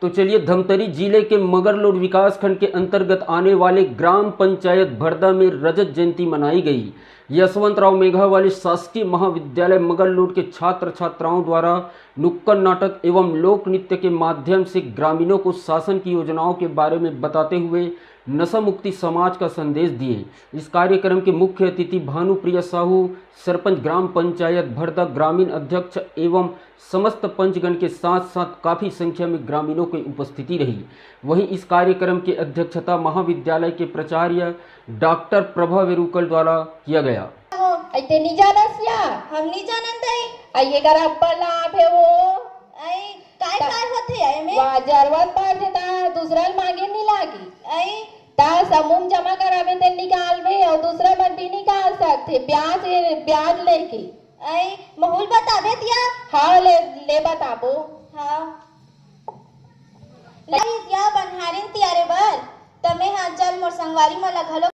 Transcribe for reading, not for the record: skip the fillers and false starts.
तो चलिए, धमतरी जिले के मगरलोड विकासखंड के अंतर्गत आने वाले ग्राम पंचायत भरदा में रजत जयंती मनाई गई। यशवंतराव मेघावाली शासकीय महाविद्यालय मगरलोड के छात्र छात्राओं द्वारा नुक्कड़ नाटक एवं लोक नृत्य के माध्यम से ग्रामीणों को शासन की योजनाओं के बारे में बताते हुए नशा मुक्ति समाज का संदेश दिए। इस कार्यक्रम के मुख्य अतिथि भानुप्रिया साहू, सरपंच ग्राम पंचायत भरदा, ग्रामीण अध्यक्ष एवं समस्त पंचगण के साथ साथ काफ़ी संख्या में ग्रामीणों की उपस्थिति रही। वहीं इस कार्यक्रम की अध्यक्षता महाविद्यालय के प्राचार्य डॉक्टर प्रभा वेरुकल द्वारा किया गया। ते नहीं जानस या हम नहीं जानत है आइए करा लाभ है वो काय काय होते है में बाजारवात पाजे ता दूसरा मागे नहीं लागी ता समूह जमा करावे ते निकालवे और दूसरा बार भी निकाल सकते ब्याज लेके माहौल बतावे दिया। हाँ ले बताबो। हाँ या बनहारिन तियारे बर तमे हाथ जल मोर संगवारी मला घलो